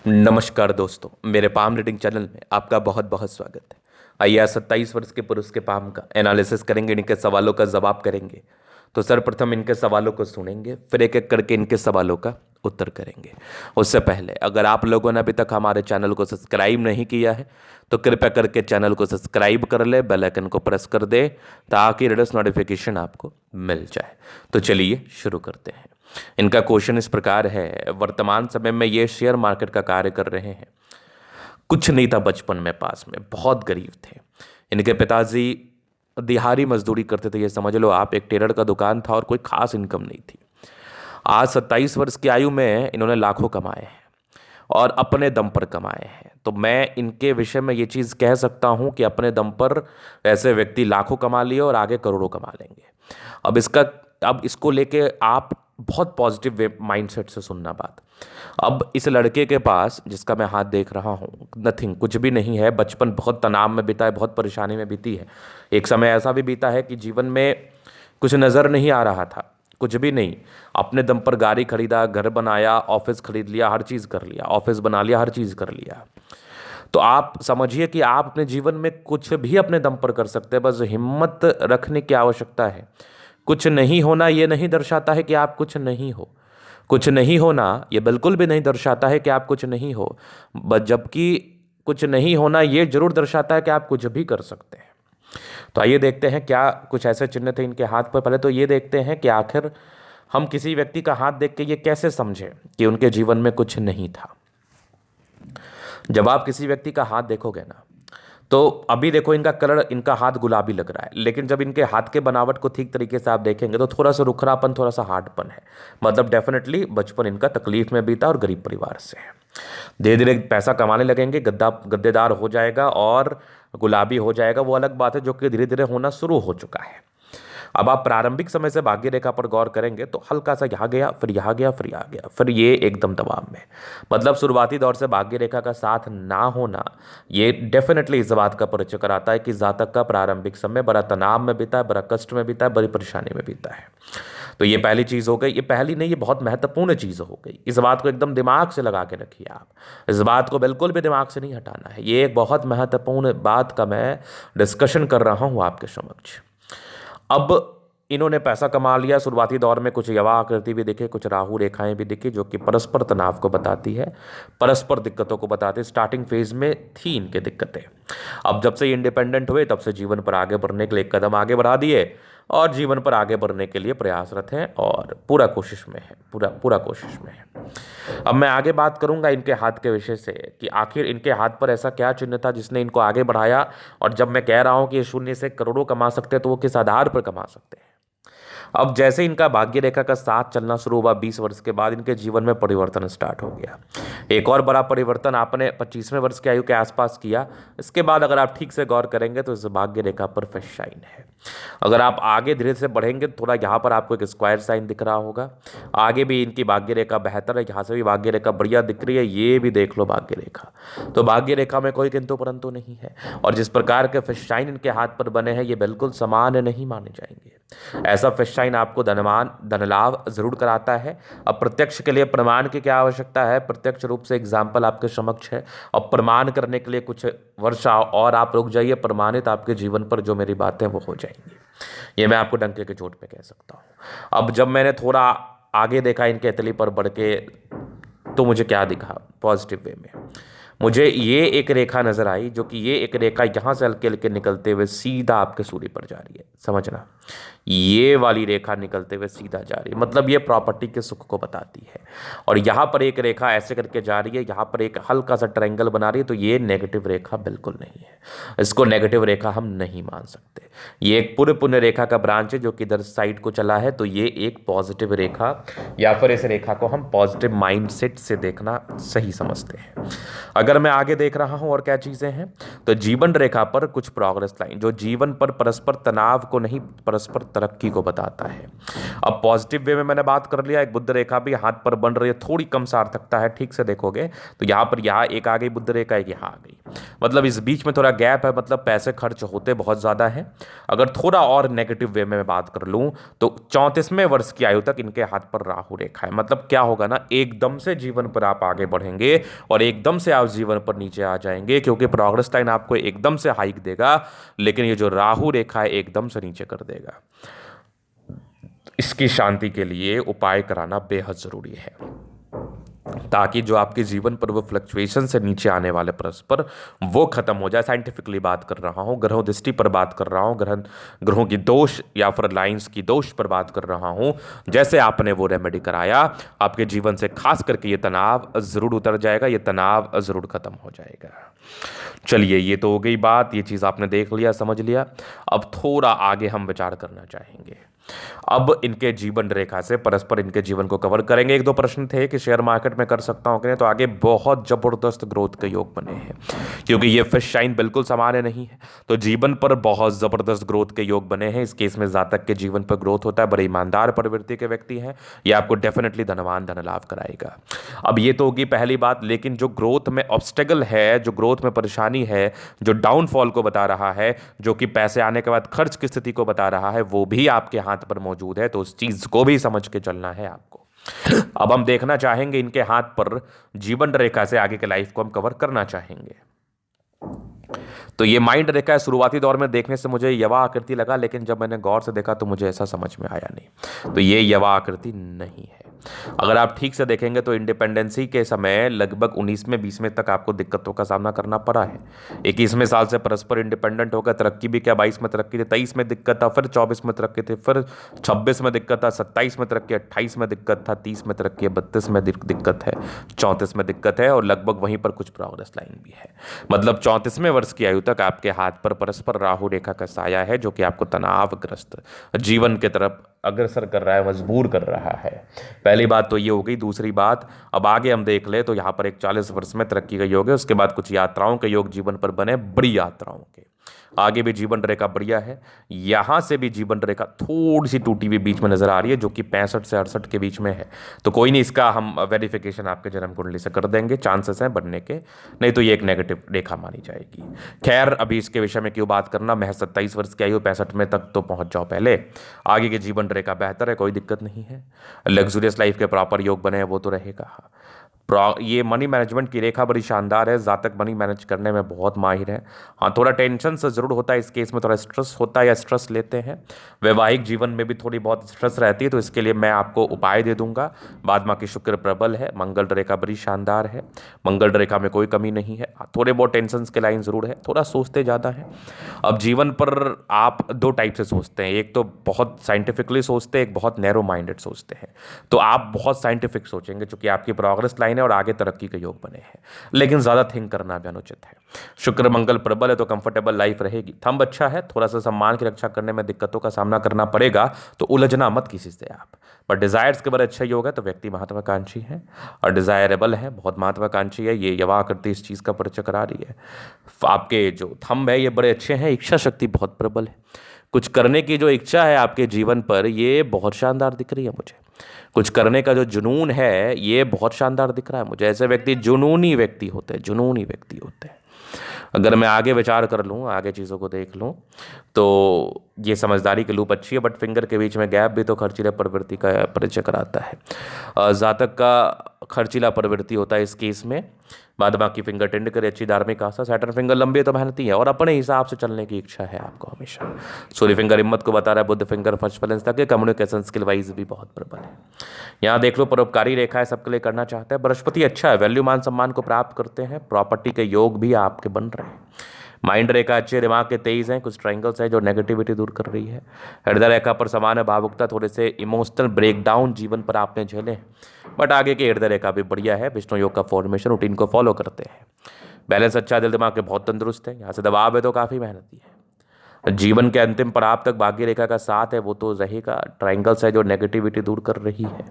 नमस्कार दोस्तों, मेरे पाम रीडिंग चैनल में आपका बहुत बहुत स्वागत है। आइए आज 27 वर्ष के पुरुष के पाम का एनालिसिस करेंगे, इनके सवालों का जवाब करेंगे। तो सर्वप्रथम इनके सवालों को सुनेंगे, फिर एक एक करके इनके सवालों का उत्तर करेंगे। उससे पहले अगर आप लोगों ने अभी तक हमारे चैनल को सब्सक्राइब नहीं किया है तो कृपया करके चैनल को सब्सक्राइब कर ले, बेल आइकन को प्रेस कर दे ताकि लेटेस्ट नोटिफिकेशन आपको मिल जाए। तो चलिए शुरू करते हैं। इनका क्वेश्चन इस प्रकार है, वर्तमान समय में ये शेयर मार्केट का कार्य कर रहे हैं। कुछ नहीं था बचपन में, पास में बहुत गरीब थे। इनके पिताजी दिहाड़ी मजदूरी करते थे, ये समझ लो आप। एक टेलर का दुकान था और कोई खास इनकम नहीं थी। आज 27 वर्ष की आयु में इन्होंने लाखों कमाए हैं और अपने दम पर कमाए हैं। तो मैं इनके विषय में ये चीज़ कह सकता हूँ कि अपने दम पर ऐसे व्यक्ति लाखों कमा लिए और आगे करोड़ों कमा लेंगे। अब इसको लेके आप बहुत पॉजिटिव वे माइंडसेट से सुनना बात। अब इस लड़के के पास, जिसका मैं हाथ देख रहा हूँ, नथिंग, कुछ भी नहीं है। बचपन बहुत तनाव में बीता है, बहुत परेशानी में बीती है। एक समय ऐसा भी बीता है कि जीवन में कुछ नज़र नहीं आ रहा था, कुछ भी नहीं। अपने दम पर गाड़ी खरीदा, घर बनाया, ऑफिस खरीद लिया, हर चीज़ कर लिया, ऑफिस बना लिया, हर चीज़ कर लिया। तो आप समझिए कि आप अपने जीवन में कुछ भी अपने दम पर कर सकते हैं, बस हिम्मत रखने की आवश्यकता है। कुछ नहीं होना ये नहीं दर्शाता है कि आप कुछ नहीं हो। कुछ नहीं होना ये बिल्कुल भी नहीं दर्शाता है कि आप कुछ नहीं हो, जबकि कुछ नहीं होना ये जरूर दर्शाता है कि आप कुछ भी कर सकते हैं। तो आइए देखते हैं क्या कुछ ऐसे चिन्ह थे इनके हाथ पर। पहले तो ये देखते हैं कि आखिर हम किसी व्यक्ति का हाथ देख के ये कैसे समझें कि उनके जीवन में कुछ नहीं था। जब आप किसी व्यक्ति का हाथ देखोगे ना, तो अभी देखो इनका कलर, इनका हाथ गुलाबी लग रहा है, लेकिन जब इनके हाथ के बनावट को ठीक तरीके से आप देखेंगे तो थोड़ा सा रुखरापन, थोड़ा सा हार्डपन है। मतलब डेफिनेटली बचपन इनका तकलीफ में बीता और गरीब परिवार से है। धीरे धीरे पैसा कमाने लगेंगे, गद्देदार हो जाएगा और गुलाबी हो जाएगा, वो अलग बात है, जो कि धीरे धीरे होना शुरू हो चुका है। अब आप प्रारंभिक समय से भाग्य रेखा पर गौर करेंगे तो हल्का सा यहाँ गया, फिर यहाँ गया, फिर यहाँ गया, फिर ये एकदम दबाव में। मतलब शुरुआती दौर से भाग्य रेखा का साथ ना होना ये डेफिनेटली इस बात का परिचय कराता है कि जातक का प्रारंभिक समय बड़ा तनाव में बीता है, बड़ा कष्ट में बीता है, बड़ी परेशानी में बीता है। तो ये पहली चीज़ हो गई। ये पहली नहीं, ये बहुत महत्वपूर्ण चीज़ हो गई। इस बात को एकदम दिमाग से लगा के रखिए आप। इस बात को बिल्कुल भी दिमाग से नहीं हटाना है। ये एक बहुत महत्वपूर्ण बात का मैं डिस्कशन कर रहा हूँ आपके समक्ष। अब इन्होंने पैसा कमा लिया। शुरुआती दौर में कुछ यवा आकृति भी दिखे, कुछ राहु रेखाएं भी दिखी, जो कि परस्पर तनाव को बताती है, परस्पर दिक्कतों को बताती है। स्टार्टिंग फेज में थी इनके दिक्कतें। अब जब से इंडिपेंडेंट हुए तब से जीवन पर आगे बढ़ने के लिए एक कदम आगे बढ़ा दिए और जीवन पर आगे बढ़ने के लिए प्रयासरत हैं और पूरा कोशिश में है, पूरा कोशिश में है। अब मैं आगे बात करूंगा इनके हाथ के विषय से कि आखिर इनके हाथ पर ऐसा क्या चिन्ह था जिसने इनको आगे बढ़ाया। और जब मैं कह रहा हूं कि ये शून्य से करोड़ों कमा सकते हैं तो वो किस आधार पर कमा सकते हैं। अब जैसे इनका भाग्य रेखा का साथ चलना शुरू हुआ 20 वर्ष के बाद, इनके जीवन में परिवर्तन स्टार्ट हो गया। एक और बड़ा परिवर्तन आपने 25वें वर्ष की आयु के आसपास किया। इसके बाद अगर आप ठीक से गौर करेंगे तो इस भाग्य रेखा पर फिश साइन है। अगर आप आगे धीरे से बढ़ेंगे, थोड़ा यहाँ पर आपको एक स्क्वायर साइन दिख रहा होगा। आगे भी इनकी भाग्य रेखा बेहतर है, यहाँ से भी भाग्य रेखा बढ़िया दिख रही है। ये भी देख लो भाग्य रेखा। तो भाग्य रेखा में कोई किंतु परंतु नहीं है। और जिस प्रकार के फिश साइन इनके हाथ पर बने हैं ये बिल्कुल समान नहीं माने जाएंगे। ऐसा फिश साइन आपको धन लाभ जरूर कराता है। अब प्रत्यक्ष के लिए प्रमाण की क्या आवश्यकता है? प्रत्यक्ष रूप से एग्जाम्पल आपके समक्ष है। अब प्रमाण करने के लिए कुछ वर्ष और आप रुक जाइए, प्रमाणित आपके जीवन पर जो मेरी बातें वो हो जाएंगी। ये मैं आपको डंके के चोट पे कह सकता हूँ। अब जब मैंने थोड़ा आगे देखा इनके तिथि पर बढ़ के, तो मुझे क्या दिखा पॉजिटिव वे में? मुझे ये एक रेखा नजर आई, जो कि ये एक रेखा यहाँ से हल्के हल्के निकलते हुए सीधा आपके सूर्य पर जा रही है। समझना, ये वाली रेखा निकलते हुए सीधा जा रही है, मतलब ये प्रॉपर्टी के सुख को बताती है। और यहाँ पर एक रेखा ऐसे करके जा रही है, यहाँ पर एक हल्का सा ट्रायंगल बना रही है, तो ये नेगेटिव रेखा बिल्कुल नहीं है। इसको नेगेटिव रेखा हम नहीं मान सकते। ये एक पूरे पुण्य रेखा का ब्रांच है जो कि इधर साइड को चला है, तो ये एक पॉजिटिव रेखा, या फिर इस रेखा को हम पॉजिटिव माइंडसेट से देखना सही समझते हैं। अगर मैं आगे देख रहा हूं और क्या चीजें हैं, तो जीवन रेखा पर कुछ प्रोग्रेस लाइन, जो जीवन पर परस्पर तनाव को नहीं, परस्पर तरक्की को बताता है। अब पॉजिटिव वे में मैंने बात कर लिया। एक बुद्ध रेखा भी हाथ पर बन रही है, थोड़ी कम सार्थकता है। ठीक से देखोगे तो यहाँ पर एक आ गई बुद्ध रेखा, एक यहाँ आ गई। मतलब इस बीच में थोड़ा गैप है, मतलब पैसे खर्च होते बहुत ज़्यादा हैं। अगर थोड़ा और नेगेटिव वे में मैं बात कर लूँ तो 34वें वर्ष की आयु तक इनके हाथ पर राहु रेखा है। मतलब क्या होगा ना, एकदम से जीवन पर आप आगे बढ़ेंगे और एकदम से आप जीवन पर नीचे आ जाएंगे, क्योंकि प्रोग्रेस लाइन आपको एकदम से हाइक देगा, लेकिन ये जो राहु रेखा है एकदम से नीचे कर देगा। इसकी शांति के लिए उपाय कराना बेहद ज़रूरी है, ताकि जो आपके जीवन पर वो फ्लक्चुएशन से नीचे आने वाले परस्पर वो खत्म हो जाए। साइंटिफिकली बात कर रहा हूँ, ग्रहों दृष्टि पर बात कर रहा हूँ, ग्रहों की दोष या फिर लाइंस की दोष पर बात कर रहा हूँ। जैसे आपने वो रेमेडी कराया, आपके जीवन से खास करके ये तनाव ज़रूर उतर जाएगा, ये तनाव ज़रूर खत्म हो जाएगा। चलिए, ये तो हो गई बात, ये चीज़ आपने देख लिया, समझ लिया। अब थोड़ा आगे हम विचार करना चाहेंगे। अब इनके जीवन रेखा से परस्पर इनके जीवन को कवर करेंगे। एक दो प्रश्न थे कि शेयर मार्केट में कर सकता हूं कि नहीं, तो आगे बहुत जबरदस्त ग्रोथ के योग बने हैं, क्योंकि ये फिश शाइन बिल्कुल सामान्य नहीं है, तो जीवन पर बहुत जबरदस्त ग्रोथ के योग बने हैं। इस केस में जातक के जीवन पर ग्रोथ होता है, बड़े ईमानदार प्रवृत्ति के व्यक्ति हैं, ये आपको डेफिनेटली धनवान धन लाभ कराएगा। अब ये तो होगी पहली बात, लेकिन जो ग्रोथ में ऑब्स्टेकल है, जो ग्रोथ में परेशानी है, जो डाउनफॉल को बता रहा है, जो कि पैसे आने के बाद खर्च की स्थिति को बता रहा है, वो भी आपके हाथ पर मौजूद है, तो उस चीज को भी समझ के चलना है आपको। अब हम देखना चाहेंगे इनके हाथ पर जीवन रेखा से आगे के लाइफ को हम कवर करना चाहेंगे। तो ये माइंड रेखा है, शुरुआती दौर में देखने से मुझे यवा आकृति लगा, लेकिन जब मैंने गौर से देखा तो मुझे ऐसा समझ में आया नहीं, तो ये यवा आकृति नहीं है। अगर आप ठीक से देखेंगे तो इंडिपेंडेंसी के समय लगभग 19वें 20वें तक आपको दिक्कतों का सामना करना पड़ा है। 21वें साल से परस्पर इंडिपेंडेंट होकर तरक्की भी क्या, 22 में तरक्की थी, 23 में दिक्कत था, फिर 24 में तरक्की थी, फिर 26 में दिक्कत था, 27 में तरक्की, 28 में दिक्कत था, 30 में तरक्की, 32 में दिक्कत है, 34 में दिक्कत है, और लगभग वहीं पर कुछ प्रोग्रेस लाइन भी है। मतलब 34वें वर्ष की आयु तक आपके हाथ पर परस्पर राहु रेखा का साया है, जो कि आपको तनावग्रस्त जीवन की तरफ अग्रसर कर रहा है, मजबूर कर रहा है। पहली बात तो ये हो गई। दूसरी बात, अब आगे हम देख ले तो यहाँ पर एक 40 वर्ष में तरक्की का योग है, उसके बाद कुछ यात्राओं के योग जीवन पर बने, बड़ी यात्राओं के। आगे भी जीवन रेखा बढ़िया है, यहाँ से भी जीवन रेखा थोड़ी सी टूटी हुई बीच में नजर आ रही है, जो कि 65 से 68 के बीच में है। तो कोई नहीं, इसका हम वेरिफिकेशन आपके जन्म कुंडली से कर देंगे, चांसेस हैं बनने के, नहीं तो ये एक नेगेटिव रेखा मानी जाएगी। खैर, अभी इसके विषय में क्यों बात करना, महज 27 वर्ष की आयु, 65 में तक तो पहुंच जाओ पहले। आगे की जीवन रेखा बेहतर है, कोई दिक्कत नहीं है। लग्जूरियस लाइफ के प्रॉपर योग बने हैं, वो तो रहेगा। ये मनी मैनेजमेंट की रेखा बड़ी शानदार है, जातक मनी मैनेज करने में बहुत माहिर है। हाँ, थोड़ा टेंशन से ज़रूर होता है, इस केस में थोड़ा स्ट्रेस होता है या स्ट्रेस लेते हैं। वैवाहिक जीवन में भी थोड़ी बहुत स्ट्रेस रहती है, तो इसके लिए मैं आपको उपाय दे दूंगा। बाद बाकी शुक्र प्रबल है, मंगल रेखा बड़ी शानदार है, मंगल रेखा में कोई कमी नहीं है। थोड़े बहुत टेंशन के लाइन ज़रूर है, थोड़ा सोचते ज़्यादा है। अब जीवन पर आप दो टाइप से सोचते हैं, एक तो बहुत साइंटिफिकली सोचते हैं, एक बहुत नैरो माइंडेड सोचते हैं। तो आप बहुत साइंटिफिक सोचेंगे, चूंकि आपकी प्रोग्रेस लाइन और आगे तरक्की के योग बने हैं, लेकिन ज्यादा थिंक करना भी अनुचित है। शुक्र मंगल प्रबल है, तो कंफर्टेबल लाइफ रहेगी। थंब अच्छा है, थोड़ा सा सम्मान की रक्षा करने में दिक्कतों का सामना करना पड़ेगा, तो उलझना मत किसी से आप। पर डिजायर्स के बड़े अच्छा योग है, तो व्यक्ति महत्वाकांक्षी है और डिजायरेबल है, बहुत महत्वाकांक्षी है। ये यवा आकृति इस चीज का परिचय करा रही है। आपके जो थंब है ये बड़े अच्छे हैं, इच्छा शक्ति बहुत प्रबल है, कुछ करने की जो इच्छा है आपके जीवन पर, ये बहुत शानदार दिख रही है मुझे। कुछ करने का जो जुनून है ये बहुत शानदार दिख रहा है मुझे। ऐसे व्यक्ति जुनूनी व्यक्ति होते हैं, जुनूनी व्यक्ति होते हैं। अगर मैं आगे विचार कर लूँ, आगे चीज़ों को देख लूँ, तो ये समझदारी की लूप अच्छी है, बट फिंगर के बीच में गैप भी तो खर्चीला प्रवृत्ति का परिचय कराता है। जातक का खर्चीला प्रवृत्ति होता है इस केस में। बाद बाकी फिंगर टेंड करे, अच्छी धार्मिक आस्था, सैटर्न फिंगर लंबी तो मेहनती है और अपने हिसाब से चलने की इच्छा है आपको हमेशा। सूर्य फिंगर हिम्मत को बता रहा है, बुद्ध फिंगर फर्स्ट बैलेंस तक, कम्युनिकेशन स्किल वाइज भी बहुत प्रबल है। यहाँ देख लो, परोपकारी रेखा है, सबके लिए करना चाहते हैं। बृहस्पति अच्छा है, वैल्यू मान सम्मान को प्राप्त करते हैं, प्रॉपर्टी के योग भी आपके बन रहे हैं। माइंड रेखा अच्छे, दिमाग के तेज हैं, कुछ ट्रायंगल्स हैं जो नेगेटिविटी दूर कर रही है। हृदय रेखा पर समान है, भावुकता, थोड़े से इमोशनल ब्रेकडाउन जीवन पर आपने झेले हैं, बट आगे के हृदय रेखा भी बढ़िया है। विष्णु योग का फॉर्मेशन रूटीन को फॉलो करते हैं। बैलेंस अच्छा, दिल दिमाग के बहुत तंदुरुस्त है। यहाँ से दबाव है तो काफ़ी मेहनती है। जीवन के अंतिम पड़ाव तक भाग्य रेखा का साथ है, वो तो रहेगा। ट्रायंगल्स है जो नेगेटिविटी दूर कर रही है।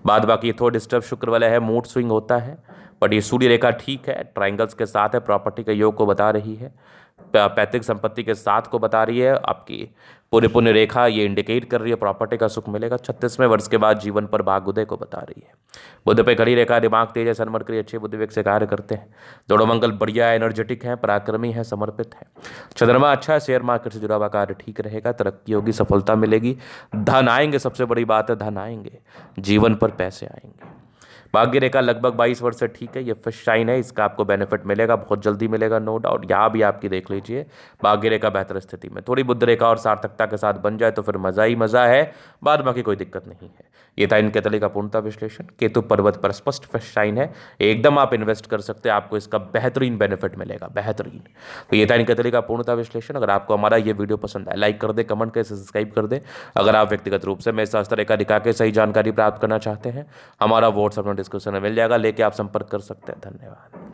बाद बाकी थोड़ा डिस्टर्ब शुक्र वाला है, मूड स्विंग होता है, बट ये सूर्य रेखा ठीक है, ट्रायंगल्स के साथ है, प्रॉपर्टी के योग को बता रही है। पैतृक संपत्ति के साथ को बता रही है। आपकी पूरी पुण्य रेखा ये इंडिकेट कर रही है प्रॉपर्टी का सुख मिलेगा। 36वें वर्ष के बाद जीवन पर भाग उदय को बता रही है। बुध पे खड़ी रेखा, दिमाग तेज है, सन मरकरी अच्छे बुद्धि विवेक से कार्य करते हैं। दोनों मंगल बढ़िया है, एनर्जेटिक है, पराक्रमी है, समर्पित है। चंद्रमा अच्छा है, शेयर मार्केट से जुड़ा हुआ कार्य ठीक रहेगा, तरक्की होगी, सफलता मिलेगी, धन आएंगे, सबसे बड़ी बात है धन आएंगे, जीवन पर पैसे आएंगे। भाग्य रेखा लगभग 22 वर्ष से ठीक है, ये फर्स्ट साइन है, इसका आपको बेनिफिट मिलेगा, बहुत जल्दी मिलेगा, नो डाउट। यहाँ भी आपकी देख लीजिए भाग्य रेखा बेहतर स्थिति में, थोड़ी बुद्ध रेखा और सार्थकता के साथ बन जाए तो फिर मजा ही मजा है, बाद बाकी कोई दिक्कत नहीं है। ये था इनके तले का पूर्णता विश्लेषण। केतु पर्वत पर स्पष्ट फर्स्ट साइन है, एकदम आप इन्वेस्ट कर सकते हैं, आपको इसका बेहतरीन बेनिफिट मिलेगा, बेहतरीन। तो ये था इनके तले का पूर्णता विश्लेषण। अगर आपको हमारा ये वीडियो पसंद आए, लाइक कर दे, कमेंट कर, सब्सक्राइब कर दे। अगर आप व्यक्तिगत रूप से मेरे शास्त्र रेखा दिखा के सही जानकारी प्राप्त करना चाहते हैं, हमारा व्हाट्सएप डिस्क्रिप्शन में मिल जाएगा, लेके आप संपर्क कर सकते हैं। धन्यवाद।